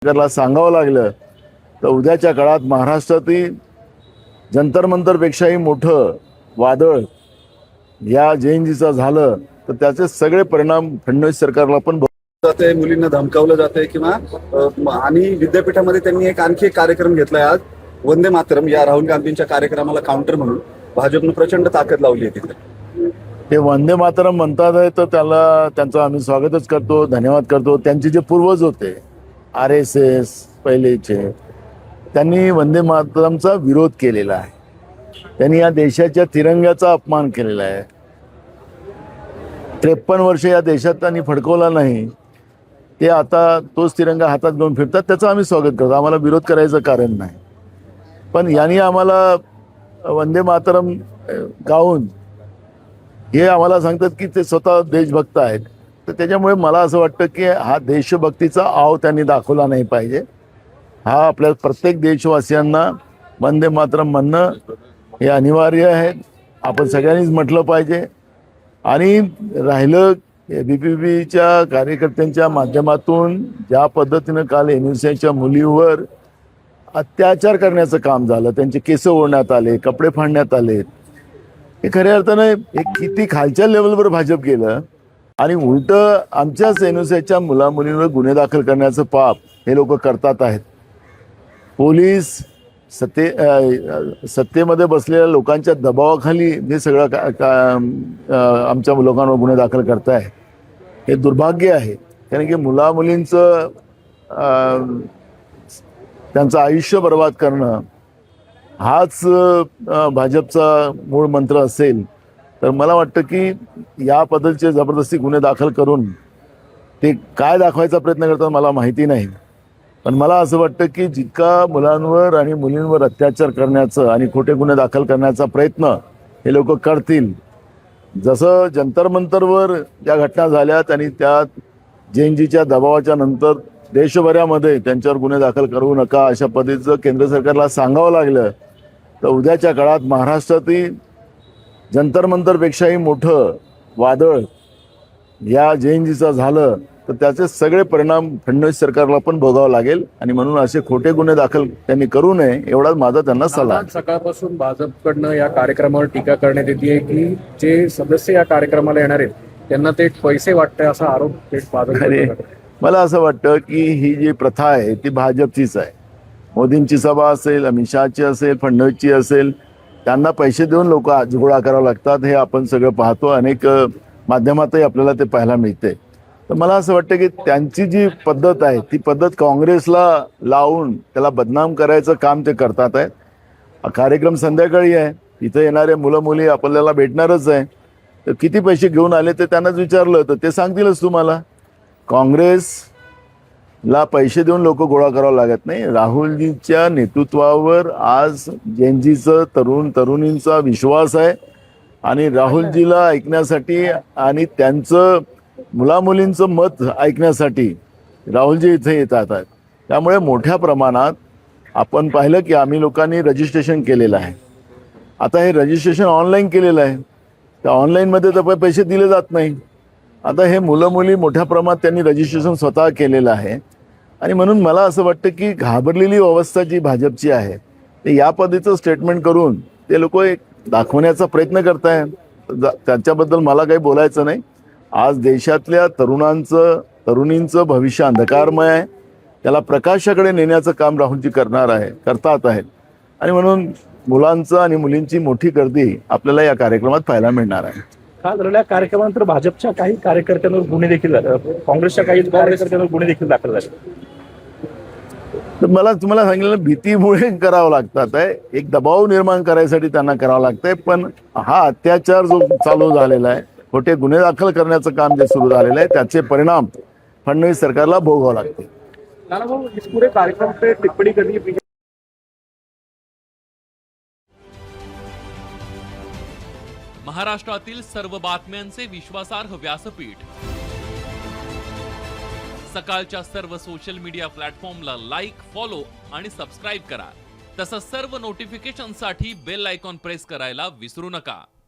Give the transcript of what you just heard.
सरकारला सांगावं लागलं तर उद्याच्या काळात महाराष्ट्रातील जंतर मंतरपेक्षाही मोठं वादळ या जयंतीचं झालं तर त्याचे सगळे परिणाम फडणवीस सरकारला पण जाते, मुलींना धमकावलं जाते किंवा आणि विद्यापीठामध्ये त्यांनी आणखी एक कार्यक्रम घेतलाय आज, वंदे मातरम या राहुल गांधींच्या कार्यक्रमाला काउंटर म्हणून भाजपनं प्रचंड ताकद लावली आहे तिथे. ते वंदे मातरम म्हणतात आहे तर त्यांचं आम्ही स्वागतच करतो, धन्यवाद करतो. त्यांचे जे पूर्वज होते RSS पहिलेचे, त्यांनी वंदे मातरमचा विरोध केलेला आहे. त्यांनी या देशाच्या तिरंग्याचा अपमान केलेला आहे. 53 वर्ष या देशात त्यांनी फडकवला नाही, ते आता तोच तिरंगा हातात घेऊन फिरतात. त्याचं आम्ही स्वागत करतो, आम्हाला विरोध करायचं कारण नाही. पण यांनी आम्हाला वंदे मातरम गाऊन हे आम्हाला सांगतात की ते स्वतः देशभक्त आहेत. तर त्याच्यामुळे मला असं वाटतं की हा देशभक्तीचा आव त्यांनी दाखवला नाही पाहिजे. हा आपल्या प्रत्येक देशवासियांना वंदे मातरम म्हणणं हे अनिवार्य आहे, आपण सगळ्यांनीच म्हटलं पाहिजे. आणि राहिलं BPPच्या कार्यकर्त्यांच्या माध्यमातून ज्या पद्धतीनं काल NUCच्या मुलीवर अत्याचार करण्याचं काम झालं, त्यांचे केस ओढण्यात आले, कपडे फाडण्यात आले, हे खऱ्या अर्थानं एक किती खालच्या लेवलवर भाजप गेलं. आणि उलटं आमच्याच NUCच्या मुलामुलींवर गुन्हे दाखल करण्याचं पाप हे लोक करतात आहेत. पोलीस सत्तेमध्ये बसलेल्या लोकांच्या दबावाखाली हे सगळं आमच्या लोकांवर गुन्हे दाखल करताय, हे दुर्भाग्य आहे. कारण की मुलामुलींचं त्यांचं आयुष्य बर्बाद करणं हाच भाजपचा मूळ मंत्र असेल तर मला वाटतं की या पद्धतीचे जबरदस्ती गुन्हे दाखल करून ते काय दाखवायचा प्रयत्न करतात मला माहिती नाही. पण मला असं वाटतं की जितका मुलांवर आणि मुलींवर अत्याचार करण्याचं आणि खोटे गुन्हे दाखल करण्याचा प्रयत्न हे लोक करतील, जसं जंतर मंतरवर ज्या घटना झाल्यात आणि त्यात JNGच्या दबावाच्या नंतर देशभरामध्ये त्यांच्यावर गुन्हे दाखल करू नका अशा पद्धतीचं केंद्र सरकारला सांगावं लागलं तर उद्याच्या काळात महाराष्ट्रातील जंतर मंतरपेक्षाही मोठं वादळ या JNGचं झालं तर त्याचे सगळे परिणाम फडणवीस सरकारला पण भोगावं लागेल. आणि म्हणून असे खोटे गुन्हे दाखल त्यांनी करू नये एवढाच माझा त्यांना सल्ला आहे. सकाळपासून भाजपकडनं या कार्यक्रमावर टीका करण्यात येते की जे सदस्य या कार्यक्रमाला येणार आहेत त्यांना ते पैसे वाटतंय असा आरोप थेट भाजप. मला असं वाटतं की ही जी प्रथा आहे ती भाजपचीच आहे. मोदींची सभा असेल, अमित शहाची असेल, फडणवीसची असेल, त्यांना पैसे देऊन लोक गोळा करावं लागतात. हे आपण सगळं पाहतो, अनेक माध्यमातही आपल्याला ते पाहायला मिळते. तर मला असं वाटतं की त्यांची जी पद्धत आहे ती पद्धत काँग्रेसला लावून त्याला बदनाम करायचं काम ते करतात आहेत. हा कार्यक्रम संध्याकाळी आहे, इथं येणारे मुलं मुली आपल्याला भेटणारच आहे. तर किती पैसे घेऊन आले ते त्यांनाच विचारलं तर ते सांगतीलच तुम्हाला. काँग्रेसला पैसे देऊन लोक गोळा करावं लागत नाही. राहुलजींच्या नेतृत्वावर आज JNGचं तरुणींचा विश्वास आहे आणि राहुलजीला ऐकण्यासाठी आणि त्यांचं मुलामुलींचं मत ऐकण्यासाठी राहुलजी इथे येतात. त्यामुळे मोठ्या प्रमाणात आपण पाहिलं की आम्ही लोकांनी रजिस्ट्रेशन केलेलं आहे. आता हे रजिस्ट्रेशन ऑनलाईन केलेलं आहे, त्या ऑनलाईनमध्ये तर पैसे दिले जात नाही. आता हे मुलं मुली मोठ्या प्रमाणात त्यांनी रजिस्ट्रेशन स्वतः केलेलं आहे. आणि म्हणून मला असं वाटतं की घाबरलेली अवस्था जी भाजपची आहे ते या पद्धतीचं स्टेटमेंट करून ते लोक एक दाखवण्याचा प्रयत्न करत आहे. त्याच्याबद्दल मला काही बोलायचं नाही. आज देशातल्या तरुणींचं भविष्य अंधकारमय आहे, त्याला प्रकाशाकडे नेण्याचं काम राहुलजी करतात आहेत. आणि म्हणून मुलांचं आणि मुलींची मोठी गर्दी आपल्याला या कार्यक्रमात पाहायला मिळणार आहे. काल झालेल्या कार्यक्रमानंतर भाजपच्या काही कार्यकर्त्यांवर गुन्हे देखील काँग्रेसच्या काही कार्यकर्त्यांवर गुन्हे देखील दाखल झाले. तर मला तुम्हाला सांगितलं भीतीमुळे करावं लागतात आहे, एक दबाव निर्माण करायसाठी त्यांना करावं लागतंय. पण हा अत्याचार जो चालू झालेला आहे, खोटे गुन्हे दाखल करण्याचं काम जे सुरू झालेलं आहे त्याचे परिणाम फडणवीस सरकारला भोगावं लागते. पुरे कार्यक्रम पे टिप्पणी करनी है. महाराष्ट्रातील सर्व बातम्यांचे विश्वासार्ह व्यासपीठ, सकाळच्या सर्व सोशल मीडिया प्लॅटफॉर्मला लाईक, फॉलो आणि सबस्क्राईब करा. तसंच सर्व नोटिफिकेशनसाठी बेल आयकॉन प्रेस करायला विसरू नका.